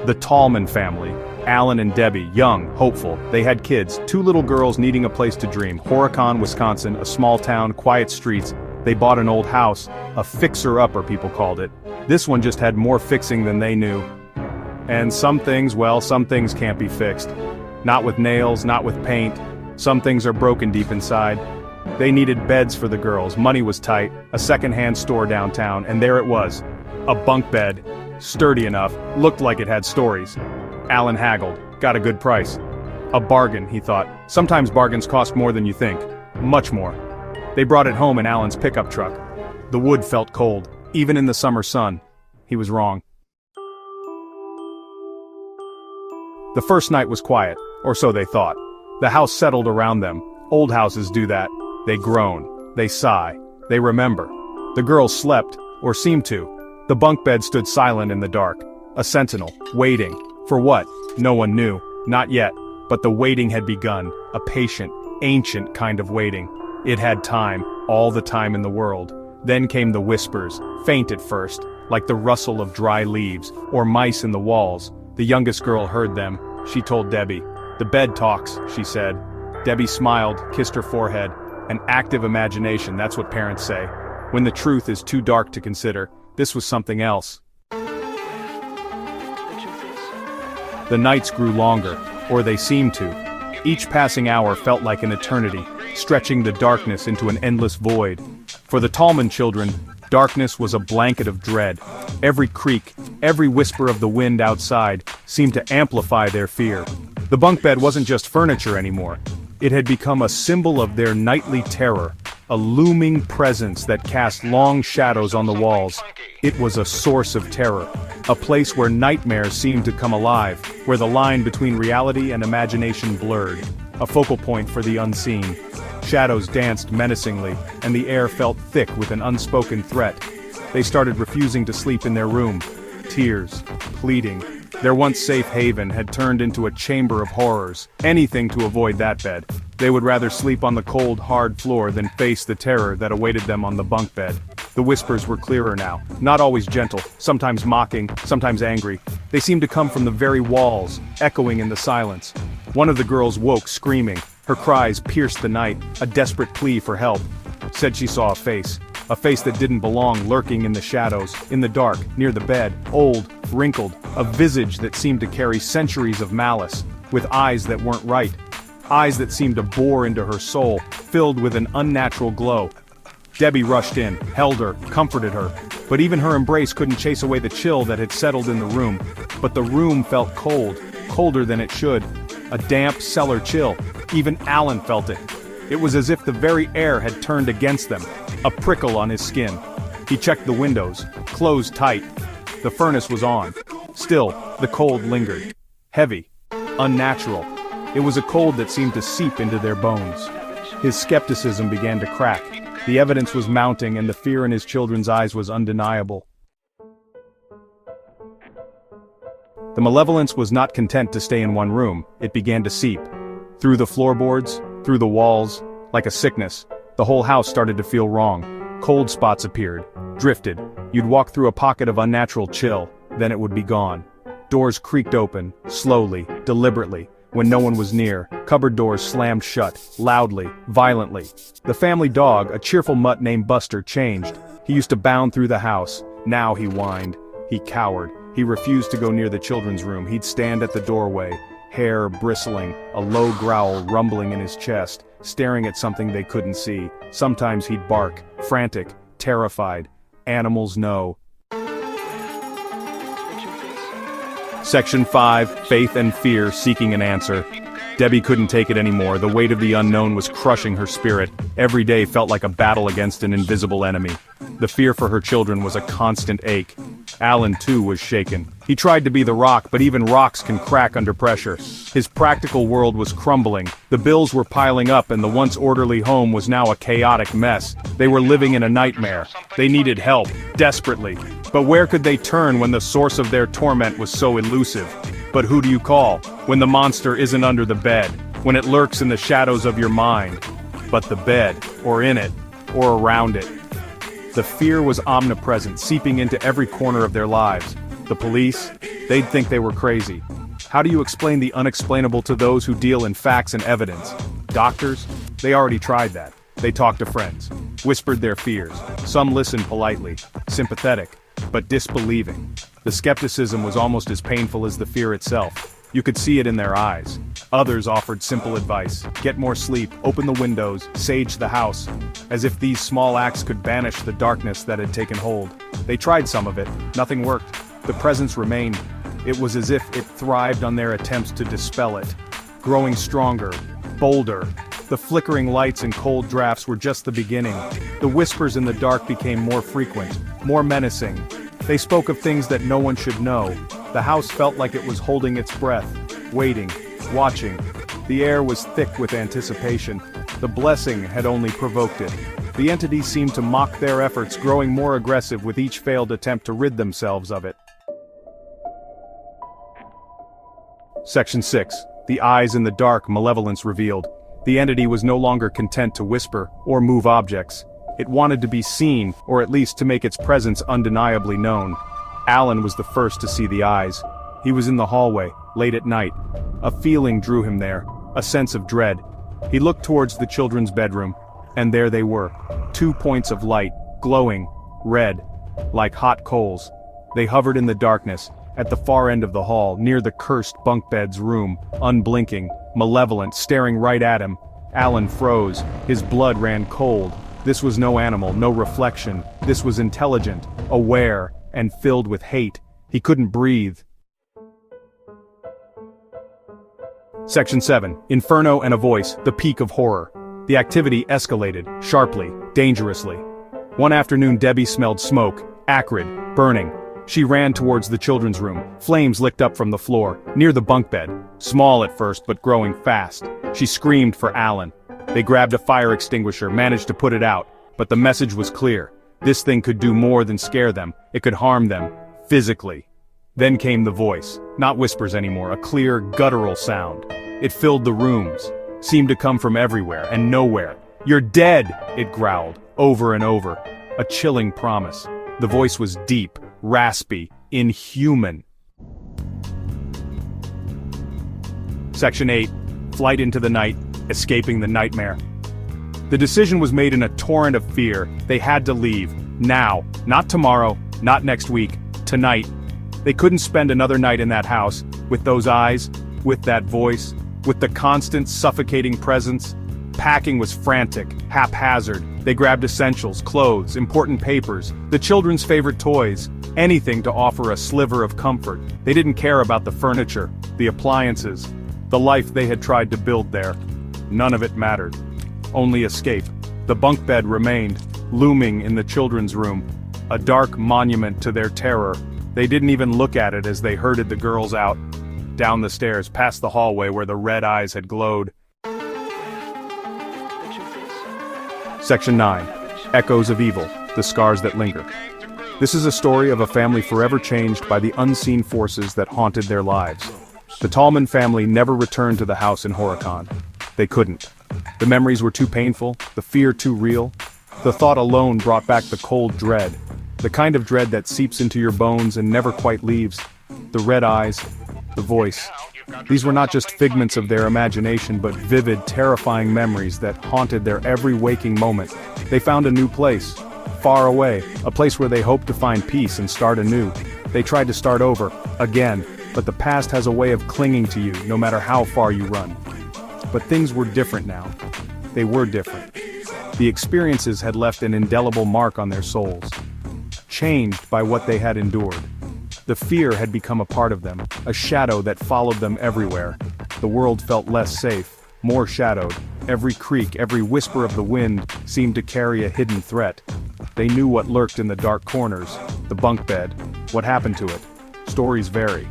The Tallman family, Alan and Debbie, young, hopeful, they had kids, two little girls needing a place to dream. Horicon, Wisconsin, a small town, quiet streets. They bought an old house, a fixer-upper people called it. This one just had more fixing than they knew. And some things, well, some things can't be fixed. Not with nails, not with paint. Some things are broken deep inside. They needed beds for the girls, money was tight, a second-hand store downtown, and there it was. A bunk bed. Sturdy enough, looked like it had stories. Alan haggled, got a good price. A bargain, he thought. Sometimes bargains cost more than you think. Much more. They brought it home in Alan's pickup truck. The wood felt cold, even in the summer sun. He was wrong. The first night was quiet, or so they thought. The house settled around them. Old houses do that. They groan. They sigh. They remember. The girls slept, or seemed to. The bunk bed stood silent in the dark. A sentinel, waiting. For what? No one knew. Not yet. But the waiting had begun. A patient, ancient kind of waiting. It had time, all the time in the world. Then came the whispers, faint at first, like the rustle of dry leaves, or mice in the walls. The youngest girl heard them. She told Debbie. "The bed talks," she said. Debbie smiled, kissed her forehead. An active imagination, that's what parents say. When the truth is too dark to consider, this was something else. The nights grew longer, or they seemed to. Each passing hour felt like an eternity, stretching the darkness into an endless void. For the Tallman children, darkness was a blanket of dread. Every creak, every whisper of the wind outside, seemed to amplify their fear. The bunk bed wasn't just furniture anymore. It had become a symbol of their nightly terror, a looming presence that cast long shadows on the walls. It was a source of terror, a place where nightmares seemed to come alive, where the line between reality and imagination blurred, a focal point for the unseen. Shadows danced menacingly, and the air felt thick with an unspoken threat. They started refusing to sleep in their room. Tears, pleading. Their once safe haven had turned into a chamber of horrors. Anything to avoid that bed. They would rather sleep on the cold, hard floor than face the terror that awaited them on the bunk bed. The whispers were clearer now, not always gentle, sometimes mocking, sometimes angry. They seemed to come from the very walls, echoing in the silence. One of the girls woke screaming. Her cries pierced the night, a desperate plea for help. Said she saw a face that didn't belong, lurking in the shadows, in the dark, near the bed, old, wrinkled, a visage that seemed to carry centuries of malice, with eyes that weren't right. Eyes that seemed to bore into her soul, filled with an unnatural glow. Debbie rushed in, held her, comforted her, but even her embrace couldn't chase away the chill that had settled in the room. But the room felt cold, colder than it should. A damp cellar chill. Even Alan felt it. It was as if the very air had turned against them, a prickle on his skin. He checked the windows, closed tight. The furnace was on. Still, the cold lingered. Heavy. Unnatural. It was a cold that seemed to seep into their bones. His skepticism began to crack. The evidence was mounting, and the fear in his children's eyes was undeniable. The malevolence was not content to stay in one room. It began to seep. Through the floorboards, through the walls, like a sickness. The whole house started to feel wrong. Cold spots appeared, drifted. You'd walk through a pocket of unnatural chill, then it would be gone. Doors creaked open, slowly, deliberately, when no one was near. Cupboard doors slammed shut, loudly, violently. The family dog, a cheerful mutt named Buster, changed. He used to bound through the house. Now he whined. He cowered. He refused to go near the children's room. He'd stand at the doorway, hair bristling, a low growl rumbling in his chest, staring at something they couldn't see. Sometimes he'd bark, frantic, terrified. Animals know. Section 5, Faith and Fear Seeking an Answer. Debbie couldn't take it anymore. The weight of the unknown was crushing her spirit. Every day felt like a battle against an invisible enemy. The fear for her children was a constant ache. Alan, too, was shaken. He tried to be the rock, but even rocks can crack under pressure. His practical world was crumbling. The bills were piling up, and the once orderly home was now a chaotic mess. They were living in a nightmare. They needed help, desperately. But where could they turn when the source of their torment was so elusive? But who do you call when the monster isn't under the bed, when it lurks in the shadows of your mind? But the bed, or in it, or around it. The fear was omnipresent, seeping into every corner of their lives. The police, They'd think they were crazy. How do you explain the unexplainable to those who deal in facts and evidence? Doctors? They already tried that. They talked to friends, whispered their fears. Some listened politely, sympathetic, but disbelieving. The skepticism was almost as painful as the fear itself. You could see it in their eyes. Others offered simple advice: get more sleep, open the windows, sage the house, as if these small acts could banish the darkness that had taken hold. They tried some of it, nothing worked. The presence remained. It was as if it thrived on their attempts to dispel it. Growing stronger, bolder. The flickering lights and cold drafts were just the beginning. The whispers in the dark became more frequent, more menacing. They spoke of things that no one should know. The house felt like it was holding its breath, waiting, watching. The air was thick with anticipation. The blessing had only provoked it. The entities seemed to mock their efforts, growing more aggressive with each failed attempt to rid themselves of it. Section 6. The eyes in the dark, malevolence revealed. The entity was no longer content to whisper or move objects. It wanted to be seen, or at least to make its presence undeniably known. Alan was the first to see the eyes. He was in the hallway, late at night. A feeling drew him there, a sense of dread. He looked towards the children's bedroom, and there they were, 2 points of light, glowing, red, like hot coals. They hovered in the darkness, at the far end of the hall, near the cursed bunk bed's room, unblinking, malevolent, staring right at him. Alan froze, his blood ran cold. This was no animal, no reflection. This was intelligent, aware, and filled with hate. He couldn't breathe. Section 7. Inferno and a voice, the peak of horror. The activity escalated, sharply, dangerously. One afternoon Debbie smelled smoke, acrid, burning. She ran towards the children's room. Flames licked up from the floor, near the bunk bed. Small at first, but growing fast. She screamed for Alan. They grabbed a fire extinguisher, managed to put it out. But the message was clear. This thing could do more than scare them. It could harm them, physically. Then came the voice. Not whispers anymore, a clear, guttural sound. It filled the rooms. Seemed to come from everywhere and nowhere. "You're dead!" it growled, over and over. A chilling promise. The voice was deep, raspy, inhuman. Section 8. Flight into the night, escaping the nightmare. The decision was made in a torrent of fear. They had to leave. Now. Not tomorrow, not next week. Tonight. They couldn't spend another night in that house, with those eyes, with that voice, with the constant, suffocating presence. Packing was frantic, haphazard. They grabbed essentials, clothes, important papers, the children's favorite toys, anything to offer a sliver of comfort. They didn't care about the furniture, the appliances, the life they had tried to build there. None of it mattered. Only escape. The bunk bed remained, looming in the children's room, a dark monument to their terror. They didn't even look at it as they herded the girls out, down the stairs, past the hallway where the red eyes had glowed. Section 9. Echoes of Evil, the Scars That Linger. This is a story of a family forever changed by the unseen forces that haunted their lives. The Tallman family never returned to the house in Horicon. They couldn't. The memories were too painful, the fear too real. The thought alone brought back the cold dread. The kind of dread that seeps into your bones and never quite leaves. The red eyes, the voice. These were not just figments of their imagination, but vivid, terrifying memories that haunted their every waking moment. They found a new place, far away, a place where they hoped to find peace and start anew. They tried to start over, again, but the past has a way of clinging to you, no matter how far you run. But things were different now. They were different. The experiences had left an indelible mark on their souls, changed by what they had endured. The fear had become a part of them, a shadow that followed them everywhere. The world felt less safe, more shadowed. Every creak, every whisper of the wind seemed to carry a hidden threat. They knew what lurked in the dark corners, the bunk bed, what happened to it. Stories vary.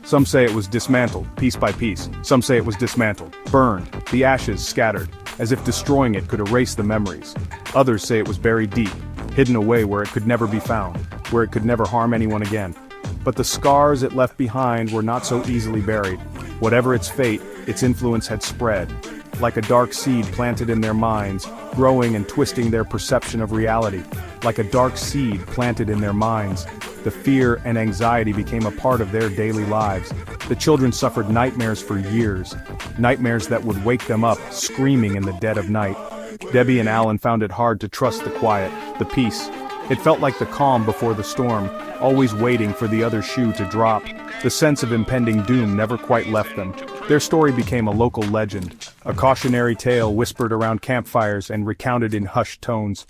Some say it was dismantled, piece by piece. Some say it was dismantled, burned, the ashes scattered, as if destroying it could erase the memories. Others say it was buried deep, hidden away where it could never be found, where it could never harm anyone again. But the scars it left behind were not so easily buried. Whatever its fate, its influence had spread. Like a dark seed planted in their minds, growing and twisting their perception of reality. Like a dark seed planted in their minds, The fear and anxiety became a part of their daily lives. The children suffered nightmares for years, nightmares that would wake them up, screaming in the dead of night. Debbie and Alan found it hard to trust the quiet, the peace. It felt like the calm before the storm, always waiting for the other shoe to drop. The sense of impending doom never quite left them. Their story became a local legend, a cautionary tale whispered around campfires and recounted in hushed tones.